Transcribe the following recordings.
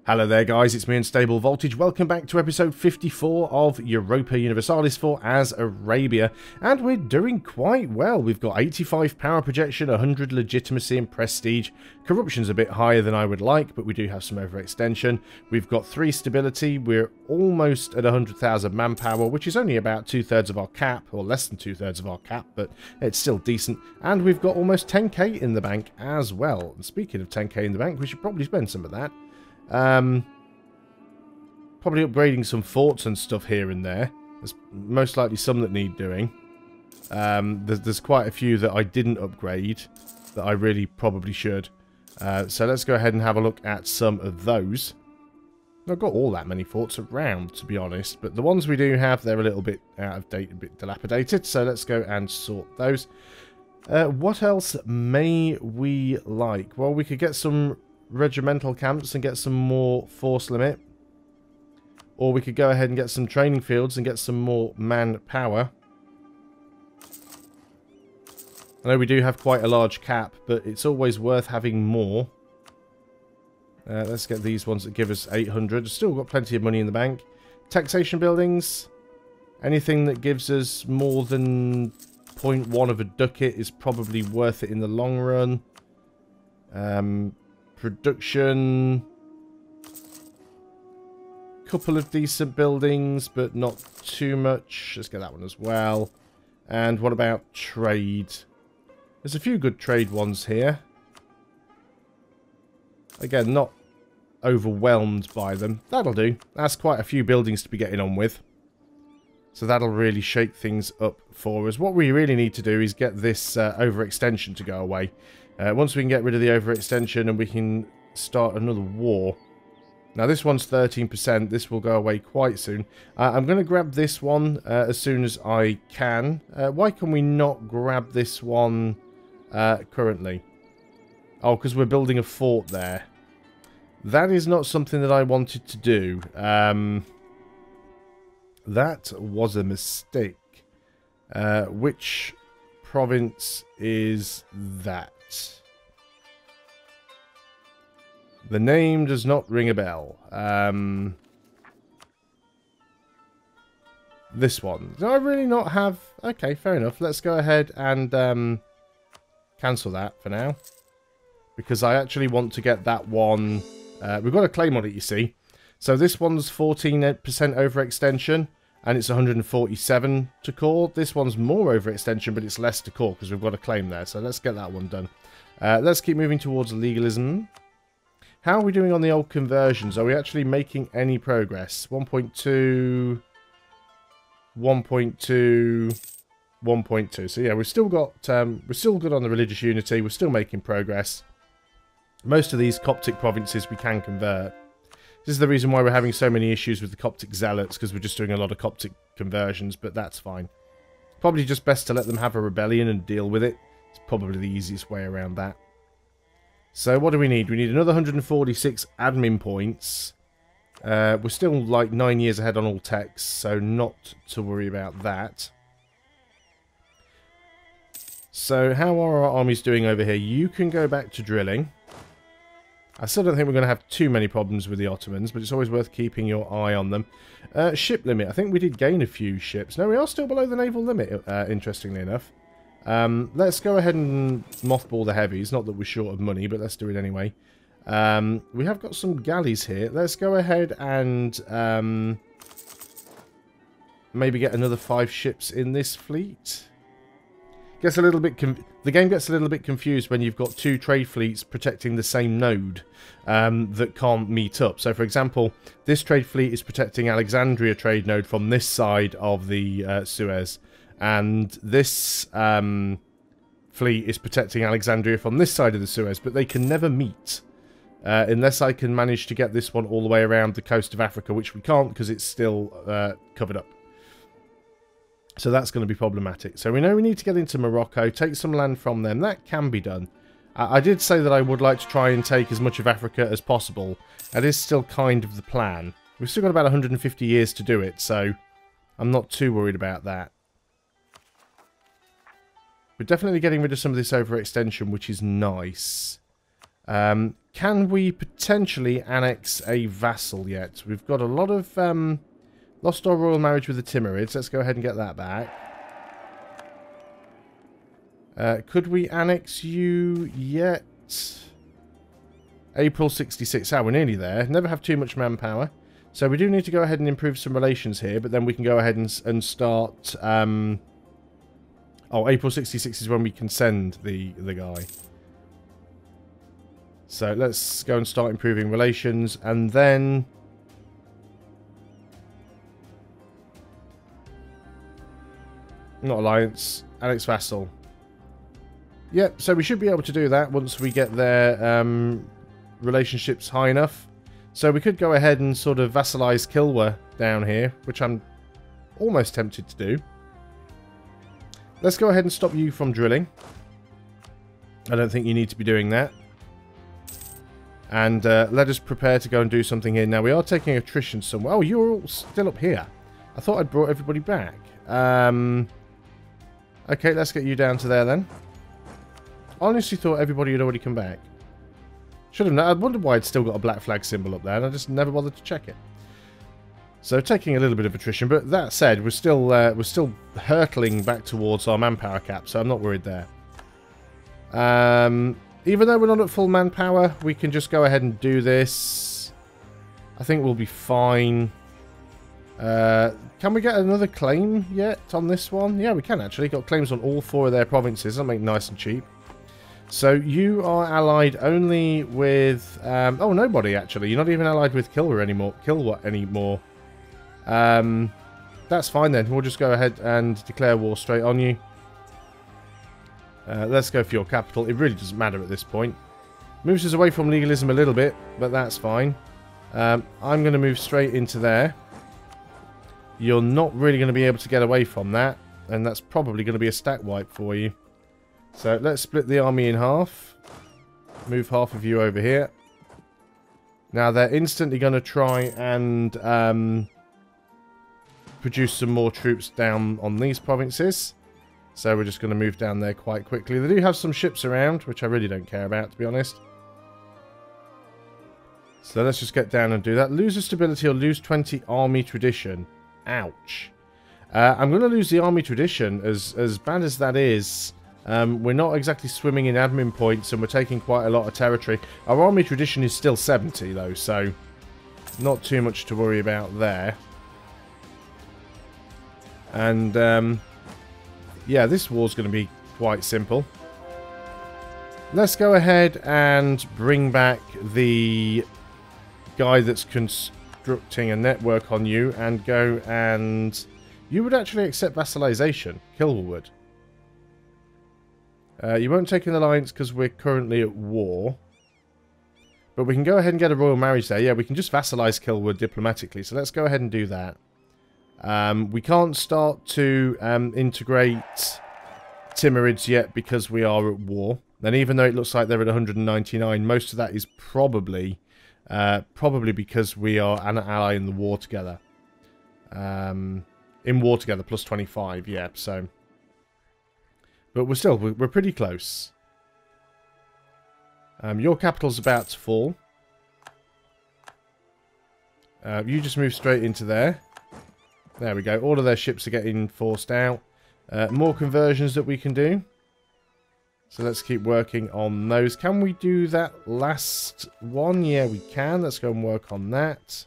Hello there guys, it's me Unstable Voltage. Welcome back to episode 54 of Europa Universalis for As Arabia, and we're doing quite well. We've got 85 power projection, 100 legitimacy and prestige. Corruption's a bit higher than I would like, but we do have some overextension. We've got 3 stability, we're almost at 100,000 manpower, which is only about 2/3 of our cap, or less than 2/3 of our cap, but it's still decent. And we've got almost 10k in the bank as well. And speaking of 10k in the bank, we should probably spend some of that. Probably upgrading some forts and stuff here and there. There's most likely some that need doing. There's quite a few that I didn't upgrade that I really probably should. So let's go ahead and have a look at some of those. I've got all that many forts around, to be honest, but the ones we do have, they're a little bit out of date, a bit dilapidated, so let's go and sort those. What else may we like? Well, we could get some regimental camps and get some more force limit, or we could go ahead and get some training fields and get some more manpower. I know we do have quite a large cap, but it's always worth having more. Let's get these ones that give us 800. Still got plenty of money in the bank. Taxation buildings, anything that gives us more than 0.1 of a ducat is probably worth it in the long run. Production, couple of decent buildings, but not too much. Let's get that one as well. And what about trade? There's a few good trade ones here. Again, not overwhelmed by them. That'll do. That's quite a few buildings to be getting on with. So that'll really shake things up for us. What we really need to do is get this overextension to go away. Once we can get rid of the overextension and we can start another war. Now this one's 13%. This will go away quite soon. I'm going to grab this one as soon as I can. Why can we not grab this one currently? Oh, because we're building a fort there. That is not something that I wanted to do. That was a mistake. Which province is that? The name does not ring a bell. This one. Do I really not have... Okay, fair enough. Let's go ahead and cancel that for now. Because I actually want to get that one... we've got a claim on it, you see. So this one's 14% overextension. And it's 147 to core. This one's more overextension, but it's less to core because we've got a claim there. So let's get that one done. Let's keep moving towards legalism. How are we doing on the old conversions? Are we actually making any progress? 1.2, 1.2, 1.2. So yeah, we've still got we're still good on the religious unity. We're still making progress. Most of these Coptic provinces we can convert. This is the reason why we're having so many issues with the Coptic zealots, because we're just doing a lot of Coptic conversions, but that's fine. Probably just best to let them have a rebellion and deal with it. It's probably the easiest way around that. So what do we need? We need another 146 admin points. We're still like 9 years ahead on all techs, so not to worry about that. So how are our armies doing over here? You can go back to drilling. I still don't think we're going to have too many problems with the Ottomans, but it's always worth keeping your eye on them. Ship limit. I think we did gain a few ships. No, we are still below the naval limit, interestingly enough. Let's go ahead and mothball the heavies. Not that we're short of money, but let's do it anyway. We have got some galleys here. Let's go ahead and maybe get another 5 ships in this fleet. Gets a little bit the game gets a little bit confused when you've got 2 trade fleets protecting the same node that can't meet up. So, for example, this trade fleet is protecting Alexandria trade node from this side of the Suez, and this fleet is protecting Alexandria from this side of the Suez, but they can never meet unless I can manage to get this one all the way around the coast of Africa, which we can't because it's still covered up. So that's going to be problematic. So we know we need to get into Morocco, take some land from them. That can be done. I did say that I would like to try and take as much of Africa as possible. That is still kind of the plan. We've still got about 150 years to do it, so I'm not too worried about that. We're definitely getting rid of some of this overextension, which is nice. Can we potentially annex a vassal yet? We've got a lot of... lost our royal marriage with the Timurids. Let's go ahead and get that back. Could we annex you yet? April 66. We're nearly there. Never have too much manpower. So we do need to go ahead and improve some relations here, but then we can go ahead and start... oh, April 66 is when we can send the guy. So let's go and start improving relations, and then... Not alliance, annex vassal. Yep, so we should be able to do that once we get their relationships high enough. So we could go ahead and sort of vassalize Kilwa down here, which I'm almost tempted to do. Let's go ahead and stop you from drilling. I don't think you need to be doing that. And let us prepare to go and do something here. Now, we are taking attrition somewhere. Oh, you're all still up here. I thought I'd brought everybody back. Okay, let's get you down to there then. I honestly thought everybody had already come back. Should have known. I wondered why I'd still got a black flag symbol up there, and I just never bothered to check it. So taking a little bit of attrition, but that said, we're still hurtling back towards our manpower cap, so I'm not worried there. Even though we're not at full manpower, we can just go ahead and do this. I think we'll be fine. Can we get another claim yet on this one? Yeah, we can actually. Got claims on all 4 of their provinces. That'll make it nice and cheap. So you are allied only with... oh, nobody actually. You're not even allied with Kilwa anymore. That's fine then. We'll just go ahead and declare war straight on you. Let's go for your capital. It really doesn't matter at this point. Moves us away from legalism a little bit, but that's fine. I'm going to move straight into there. You're not really going to be able to get away from that, and that's probably going to be a stack wipe for you. So let's split the army in half. Move half of you over here. Now they're instantly going to try and produce some more troops down on these provinces. So we're just going to move down there quite quickly. They do have some ships around, which I really don't care about, to be honest. So let's just get down and do that. Lose a stability or lose 20 army tradition. Ouch. I'm going to lose the army tradition, as bad as that is. We're not exactly swimming in admin points, and we're taking quite a lot of territory. Our army tradition is still 70, though, so not too much to worry about there. And, yeah, this war's going to be quite simple. Let's go ahead and bring back the guy that's constructing a network on you and go and... You would actually accept vassalization. Kilwa would. You won't take an alliance because we're currently at war. But we can go ahead and get a royal marriage there. Yeah, we can just vassalize Kilwa diplomatically. So let's go ahead and do that. We can't start to integrate Timurids yet because we are at war. And even though it looks like they're at 199, most of that is probably because we are an ally in the war together. In war together, plus 25, yeah, so... But we're pretty close. Your capital's about to fall. You just move straight into there. There we go. All of their ships are getting forced out. More conversions that we can do. So let's keep working on those. Can we do that last one? Yeah, we can. Let's go and work on that.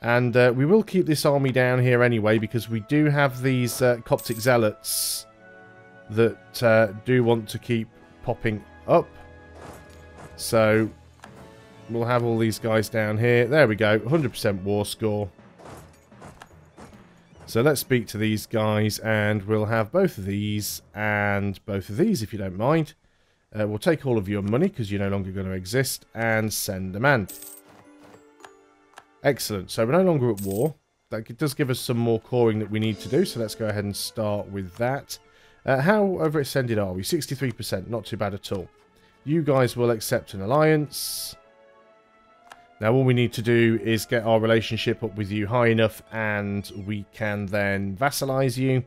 And we will keep this army down here anyway, because we do have these Coptic zealots that do want to keep popping up. So we'll have all these guys down here. There we go. 100% war score. So let's speak to these guys, and we'll have both of these and both of these, if you don't mind. We'll take all of your money, because you're no longer going to exist, and send demand. Excellent. So we're no longer at war. That does give us some more coring that we need to do, so let's go ahead and start with that. How overextended are we? 63%. Not too bad at all. You guys will accept an alliance. Now all we need to do is get our relationship up with you high enough, and we can then vassalize you.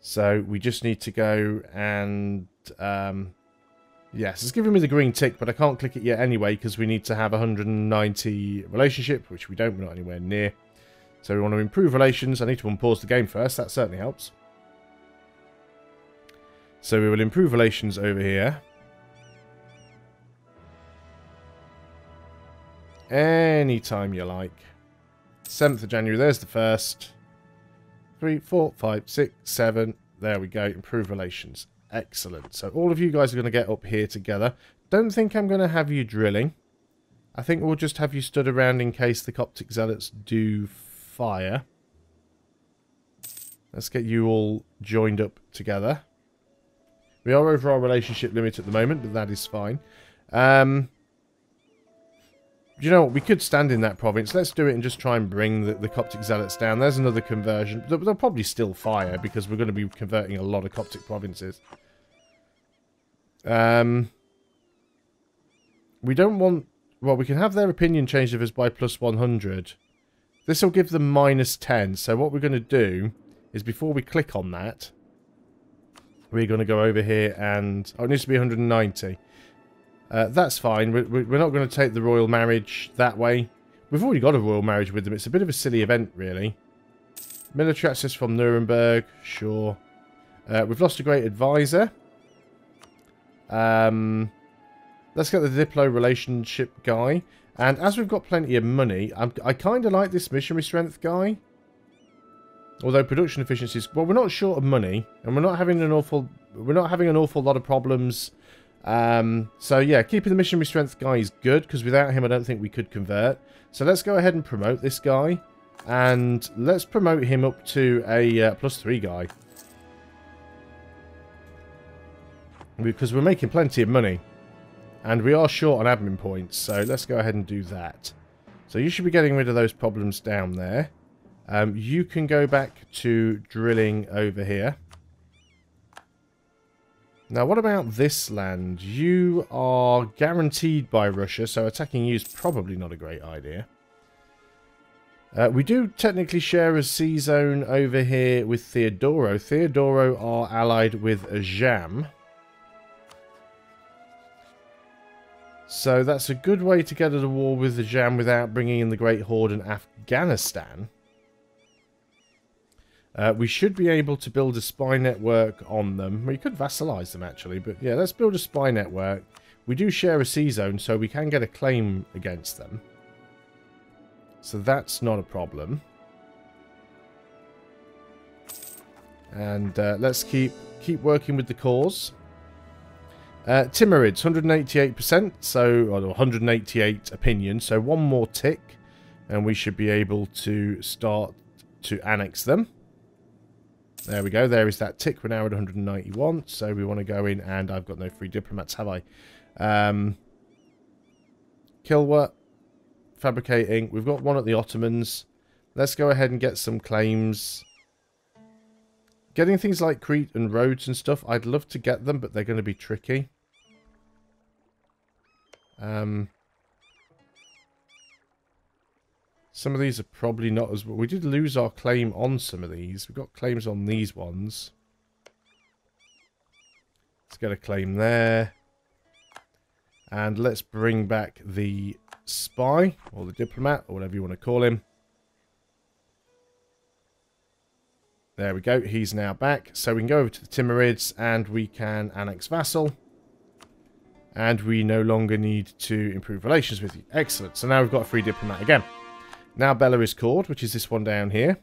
So we just need to go and yes, it's giving me the green tick, but I can't click it yet anyway because we need to have 190 relationship, which we don't. We're not anywhere near. So we want to improve relations. I need to unpause the game first. That certainly helps. So we will improve relations over here. Anytime you like. 7th of January, there's the 1st. 3, 4, 5, 6, 7. There we go. Improve relations. Excellent. So all of you guys are going to get up here together. Don't think I'm going to have you drilling. I think we'll just have you stood around in case the Coptic Zealots do fire. Let's get you all joined up together. We are over our relationship limit at the moment, but that is fine. You know what? We could stand in that province. Let's do it and just try and bring the Coptic Zealots down. There's another conversion. They'll probably still fire because we're going to be converting a lot of Coptic provinces. We don't want... Well, we can have their opinion changed of us by plus 100. This will give them minus 10. So what we're going to do is before we click on that, we're going to go over here and... Oh, it needs to be 190. That's fine. We're not going to take the royal marriage that way. We've already got a royal marriage with them. It's a bit of a silly event, really. Military access from Nuremberg. Sure. We've lost a great advisor. Let's get the Diplo relationship guy. And as we've got plenty of money, I kind of like this missionary strength guy. Although production efficiency is... Well, we're not short of money. And we're not having an awful lot of problems. So yeah, keeping the missionary strength guy is good, because without him I don't think we could convert. So let's go ahead and promote this guy, and let's promote him up to a +3 guy, because we're making plenty of money and we are short on admin points. So let's go ahead and do that. So you should be getting rid of those problems down there. You can go back to drilling over here. Now, what about this land? You are guaranteed by Russia, so attacking you is probably not a great idea. We do technically share a sea zone over here with Theodoro. Theodoro are allied with Ajam. So that's a good way to get at a war with Ajam without bringing in the Great Horde in Afghanistan. We should be able to build a spy network on them. We could vassalize them, actually. But yeah, let's build a spy network. We do share a sea zone, so we can get a claim against them. So that's not a problem. And let's keep working with the cause. Timurids, 188%. So, or 188 opinion. So one more tick, and we should be able to start to annex them. There we go. There is that tick. We're now at 191. So we want to go in, and I've got no free diplomats, have I? Kilwa. Fabricating. We've got one at the Ottomans. Let's go ahead and get some claims. Getting things like Crete and roads and stuff, I'd love to get them, but they're going to be tricky. Some of these are probably not as... We did lose our claim on some of these. We've got claims on these ones. Let's get a claim there. And let's bring back the spy, or the diplomat, or whatever you want to call him. There we go. He's now back. So we can go over to the Timurids, and we can annex vassal. And we no longer need to improve relations with you. Excellent. So now we've got a free diplomat again. Now Bella is called, which is this one down here.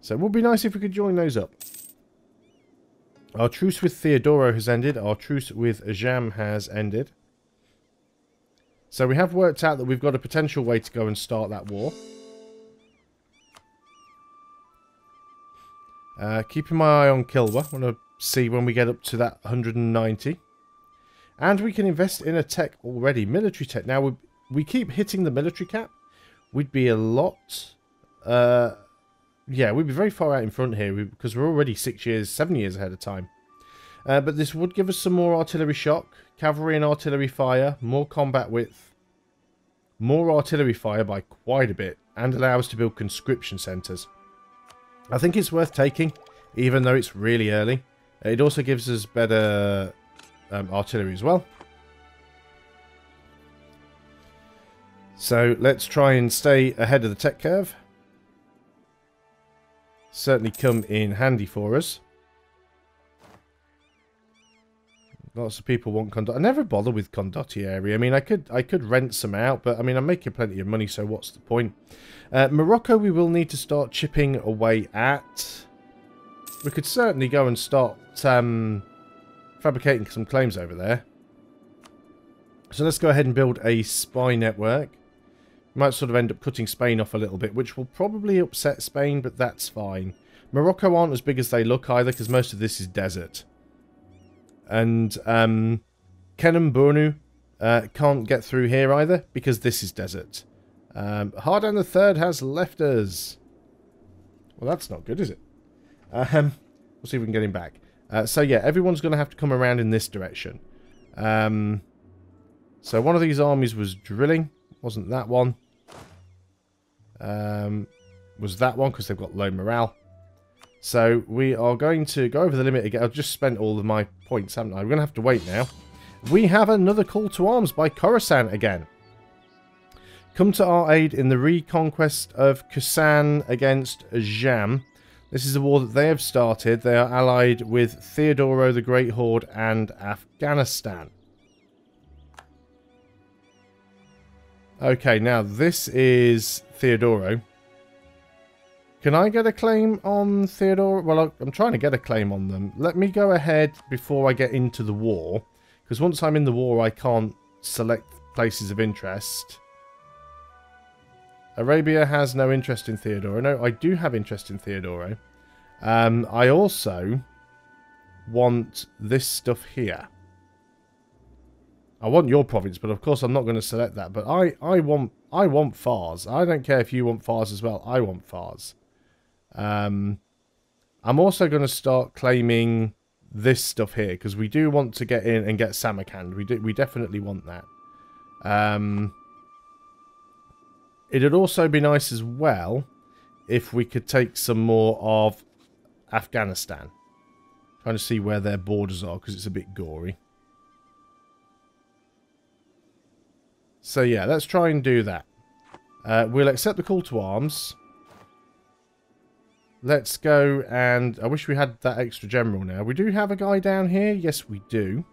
So it would be nice if we could join those up. Our truce with Theodoro has ended. Our truce with Ajam has ended. So we have worked out that we've got a potential way to go and start that war. Keeping my eye on Kilwa. I want to see when we get up to that 190. And we can invest in a tech already. Military tech. Now, we keep hitting the military cap. We'd be a lot... yeah, we'd be very far out in front here because we're already 7 years ahead of time. But this would give us some more artillery shock, cavalry and artillery fire, more combat width, more artillery fire by quite a bit, and allow us to build conscription centres. I think it's worth taking, even though it's really early. It also gives us better artillery as well. So let's try and stay ahead of the tech curve. Certainly come in handy for us. Lots of people want Condotti. I never bother with Condottieri. I mean, I could rent some out, but I mean, I'm making plenty of money, so what's the point? Morocco, we will need to start chipping away at. We could certainly go and start fabricating some claims over there. So let's go ahead and build a spy network. Might sort of end up cutting Spain off a little bit, which will probably upset Spain, but that's fine. Morocco aren't as big as they look either, because most of this is desert. And Kenem Bornu can't get through here either, because this is desert. Hardan III has left us. Well, that's not good, is it? We'll see if we can get him back. So yeah, everyone's going to have to come around in this direction. So one of these armies was drilling. Wasn't that one. Was that one, because they've got low morale. So we are going to go over the limit again. I've just spent all of my points, haven't I? We're going to have to wait now. We have another call to arms by Coruscant again. Come to our aid in the reconquest of Kusan against Jam. This is a war that they have started. They are allied with Theodoro the Great Horde and Afghanistan. Okay, now this is Theodoro. Can I get a claim on Theodoro? Well, I'm trying to get a claim on them. Let me go ahead before I get into the war. Because once I'm in the war, I can't select places of interest. Arabia has no interest in Theodoro. No, I do have interest in Theodoro. I also want this stuff here. I want your province, but of course I'm not going to select that. But I want Fars. I don't care if you want Fars as well. I want Fars. I'm also going to start claiming this stuff here, because we do want to get in and get Samarkand. We definitely want that. It'd also be nice as well if we could take some more of Afghanistan. Trying to see where their borders are, because it's a bit gory. So yeah, let's try and do that. We'll accept the call to arms. Let's go and... I wish we had that extra general now. We do have a guy down here. Yes, we do.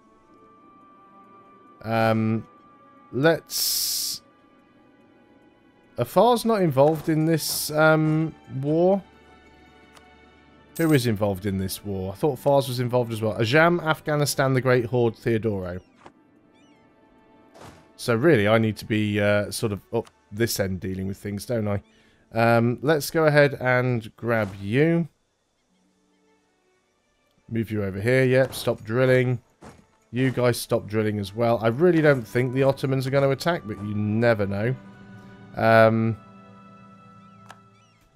Let's... Afar's not involved in this war. Who is involved in this war? I thought Fars was involved as well. Ajam, Afghanistan, the Great Horde, Theodoro. So really, I need to be sort of up this end dealing with things, don't I? Let's go ahead and grab you. Move you over here. Yep, stop drilling. You guys stop drilling as well. I really don't think the Ottomans are going to attack, but you never know.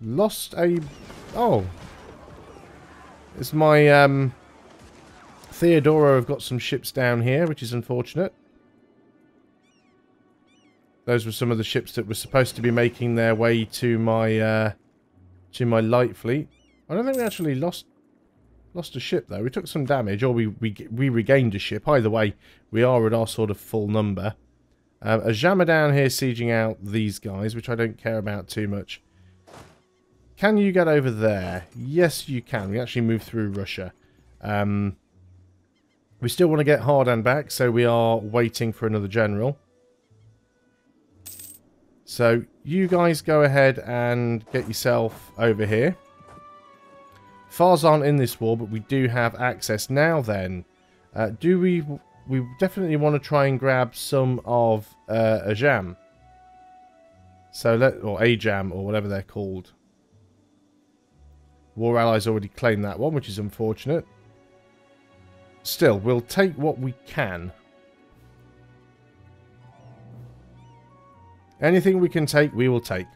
Lost a... Oh. It's my... Theodoro have got some ships down here, which is unfortunate. Those were some of the ships that were supposed to be making their way to my light fleet. I don't think we actually lost a ship though. We took some damage, or we regained a ship. Either way, we are at our sort of full number. A Jammer down here sieging out these guys, which I don't care about too much. Can you get over there? Yes, you can. We actually moved through Russia. We still want to get Hardan back, so we are waiting for another general. So, you guys go ahead and get yourself over here. Fars aren't in this war, but we do have access. Now then, do we definitely want to try and grab some of Ajam. So, or Ajam, or whatever they're called. War Allies already claimed that one, which is unfortunate. Still, we'll take what we can. Anything we can take, we will take.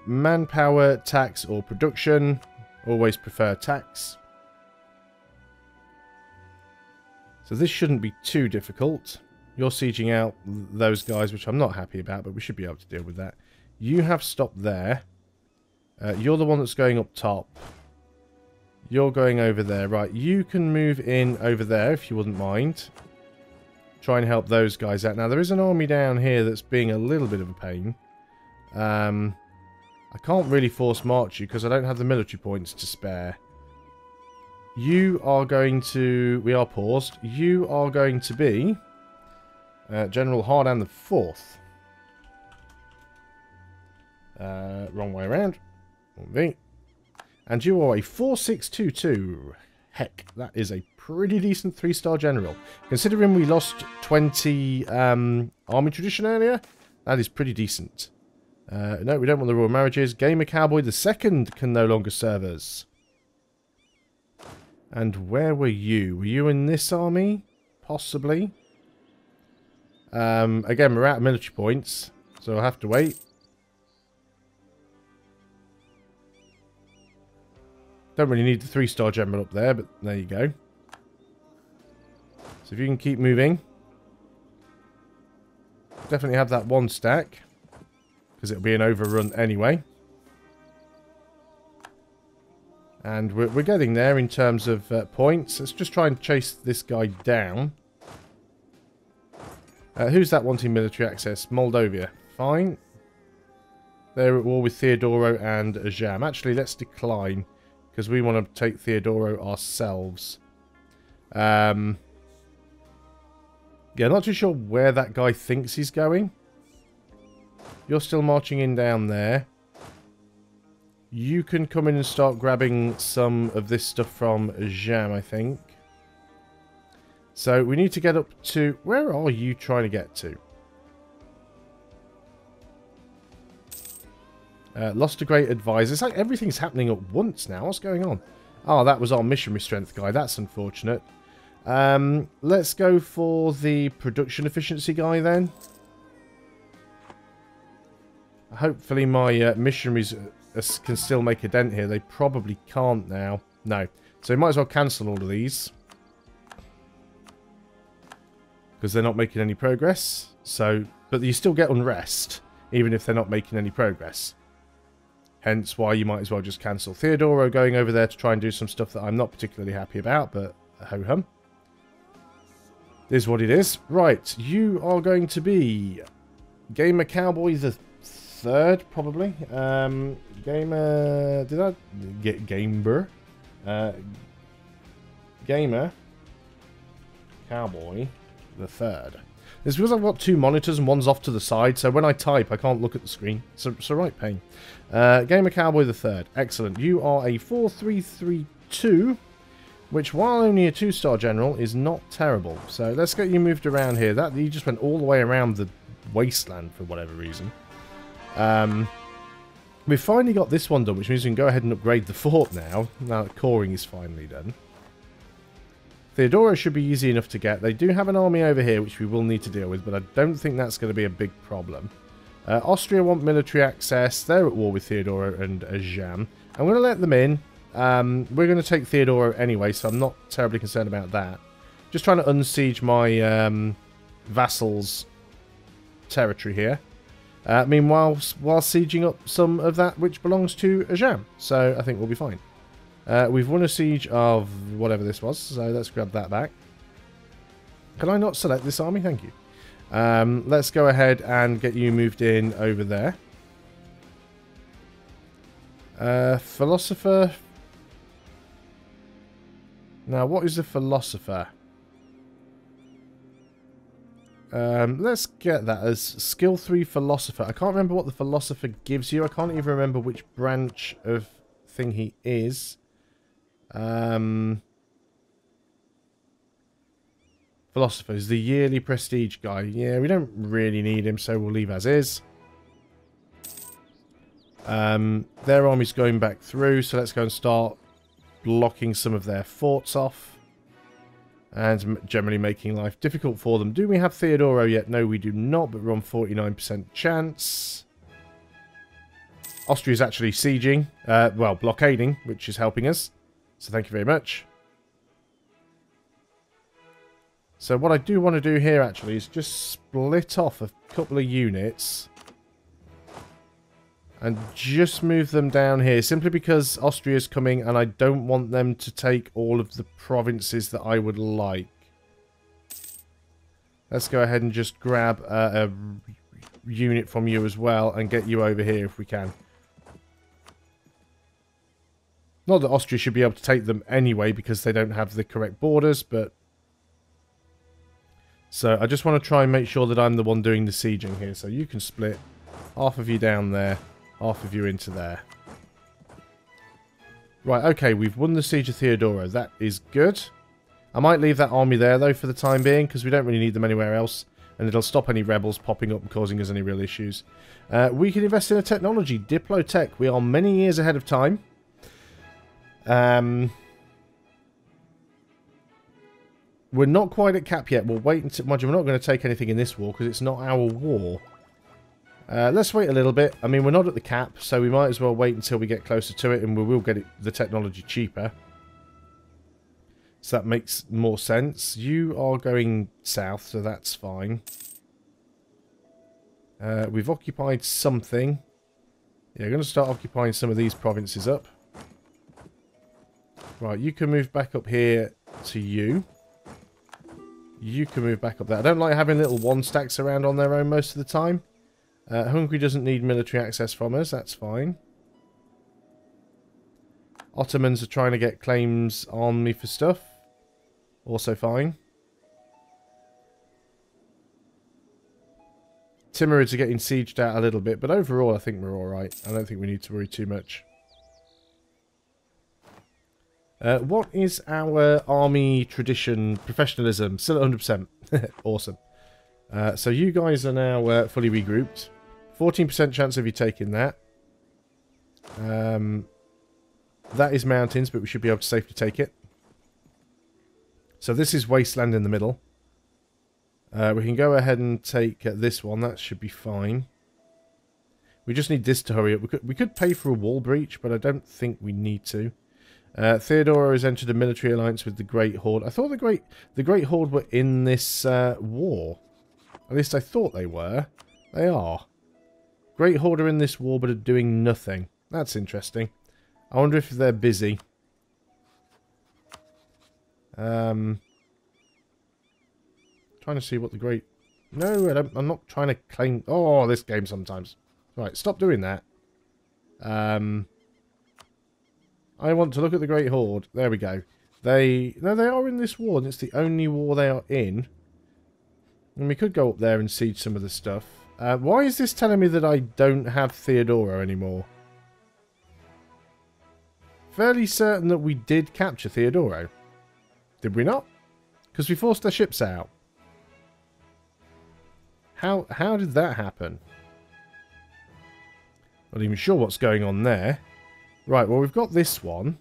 Manpower, tax, or production. Always prefer tax. So this shouldn't be too difficult. You're sieging out those guys, which I'm not happy about, but we should be able to deal with that. You have stopped there. You're the one that's going up top. You're going over there. Right, you can move in over there if you wouldn't mind. Try and help those guys out. Now, there is an army down here that's being a little bit of a pain. I can't really force march you because I don't have the military points to spare. You are going to... We are paused. You are going to be General Hardan the 4th. Wrong way around. And you are a 4622. Heck, that is a pretty decent 3-star general. Considering we lost 20 army tradition earlier, that is pretty decent. No, we don't want the royal marriages. Gamer Cowboy the 2nd can no longer serve us. And where were you? Were you in this army? Possibly. Again, we're out of military points, so I'll have to wait. Don't really need the 3-star general up there, but there you go. So if you can keep moving. Definitely have that 1 stack. Because it'll be an overrun anyway. And we're getting there in terms of points. Let's just try and chase this guy down. Who's that wanting military access? Moldova. Fine. They're at war with Theodoro and Ajam. Actually, let's decline. Because we want to take Theodoro ourselves. Yeah, not too sure where that guy thinks he's going. You're still marching in down there. You can come in and start grabbing some of this stuff from Jam, I think. So we need to get up to... Where are you trying to get to? Lost a great advisor. It's like everything's happening at once now. What's going on? Oh, that was our missionary strength guy. That's unfortunate. Let's go for the production efficiency guy then. Hopefully my missionaries can still make a dent here. They probably can't now. No. So we might as well cancel all of these. Because they're not making any progress. So, but you still get unrest, even if they're not making any progress. Hence why you might as well just cancel. Theodoro going over there to try and do some stuff that I'm not particularly happy about, but ho-hum. This is what it is. Right, you are going to be Gamer Cowboy the 3rd, probably. Gamer... Did I get Gamer? Gamer Cowboy the 3rd. It's because I've got 2 monitors and one's off to the side, so when I type, I can't look at the screen. It's a right pain. Gamer Cowboy the 3rd. Excellent. You are a 4332, which, while only a 2-star general, is not terrible. So let's get you moved around here. That you just went all the way around the wasteland for whatever reason. We've finally got this one done, which means we can go ahead and upgrade the fort now that coring is finally done. Theodoro should be easy enough to get. They do have an army over here, which we will need to deal with, but I don't think that's going to be a big problem. Austria want military access. They're at war with Theodoro and Ajam. I'm going to let them in. We're going to take Theodoro anyway, so I'm not terribly concerned about that. Just trying to unsiege my vassals' territory here. Meanwhile, while sieging up some of that which belongs to Ajam. So I think we'll be fine. We've won a siege of whatever this was, so let's grab that back. Can I not select this army? Thank you. Let's go ahead and get you moved in over there. Philosopher. Now, what is a philosopher? Let's get that as skill 3 philosopher. I can't remember what the philosopher gives you. I can't even remember which branch of thing he is. Philosopher is the yearly prestige guy. Yeah, we don't really need him, so we'll leave as is. Their army's going back through, so let's go and start blocking some of their forts off. And generally making life difficult for them. Do we have Theodoro yet? No, we do not, but we're on 49% chance. Austria's actually sieging, well, blockading, which is helping us. So thank you very much. So what I do want to do here, actually, is just split off a couple of units. And just move them down here, simply because Austria's coming and I don't want them to take all of the provinces that I would like. Let's go ahead and just grab a unit from you as well and get you over here if we can. Not that Austria should be able to take them anyway because they don't have the correct borders, but... So I just want to try and make sure that I'm the one doing the sieging here. So you can split half of you down there, half of you into there. Right, okay, we've won the Siege of Theodora. That is good. I might leave that army there, though, for the time being, because we don't really need them anywhere else. And it'll stop any rebels popping up and causing us any real issues. We can invest in a technology, Diplotech. We are many years ahead of time. We're not quite at cap yet. We'll wait until... Mind you, we're not going to take anything in this war, because it's not our war. Let's wait a little bit. I mean, we're not at the cap, so we might as well wait until we get closer to it, and we will get the technology cheaper. So that makes more sense. You are going south, so that's fine. We've occupied something. Yeah, we're going to start occupying some of these provinces up. Right, you can move back up here to you. You can move back up there. I don't like having little one stacks around on their own most of the time. Hungary doesn't need military access from us. That's fine. Ottomans are trying to get claims on me for stuff. Also fine. Timurids are getting sieged out a little bit, but overall I think we're alright. I don't think we need to worry too much. What is our army tradition professionalism? Still at 100%. Awesome. So you guys are now fully regrouped. 14% chance of you taking that. That is mountains, but we should be able to safely take it. So this is wasteland in the middle. We can go ahead and take this one. That should be fine. We just need this to hurry up. We could pay for a wall breach, but I don't think we need to. Theodora has entered a military alliance with the Great Horde. I thought the Great Horde were in this war. At least I thought they were. They are. Great Horde are in this war, but are doing nothing. That's interesting. I wonder if they're busy. Trying to see what the Great... No, I'm not trying to claim... Oh, this game sometimes. Right, stop doing that. I want to look at the Great Horde. There we go. No, they are in this war, and it's the only war they are in. And we could go up there and siege some of the stuff. Why is this telling me that I don't have Theodora anymore? Fairly certain that we did capture Theodora. Did we not? Because we forced their ships out. How did that happen? Not even sure what's going on there. Right, well, we've got this one.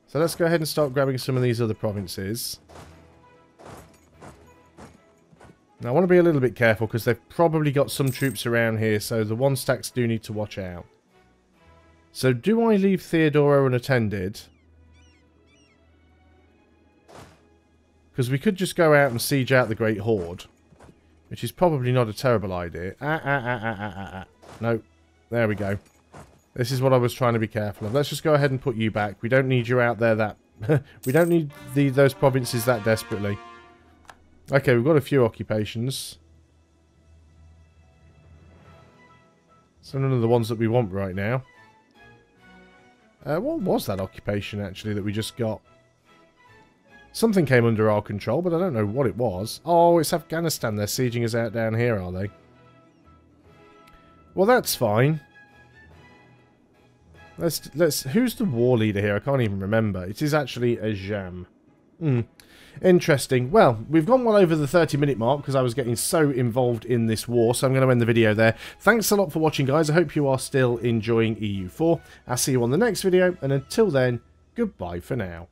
So let's go ahead and start grabbing some of these other provinces. Now, I want to be a little bit careful because they've probably got some troops around here, so the one stacks do need to watch out. So, do I leave Theodora unattended? Because we could just go out and siege out the Great Horde, which is probably not a terrible idea. No, there we go. This is what I was trying to be careful of. Let's just go ahead and put you back. We don't need you out there that... we don't need those provinces that desperately. Okay, we've got a few occupations. So none of the ones that we want right now. What was that occupation, actually, that we just got? Something came under our control, but I don't know what it was. Oh, it's Afghanistan. They're sieging us out down here, are they? Well, that's fine. Let's. Who's the war leader here? I can't even remember. It is actually a Jam. Interesting. Well, we've gone well over the 30-minute mark because I was getting so involved in this war, so I'm going to end the video there. Thanks a lot for watching, guys. I hope you are still enjoying EU4. I'll see you on the next video, and until then, goodbye for now.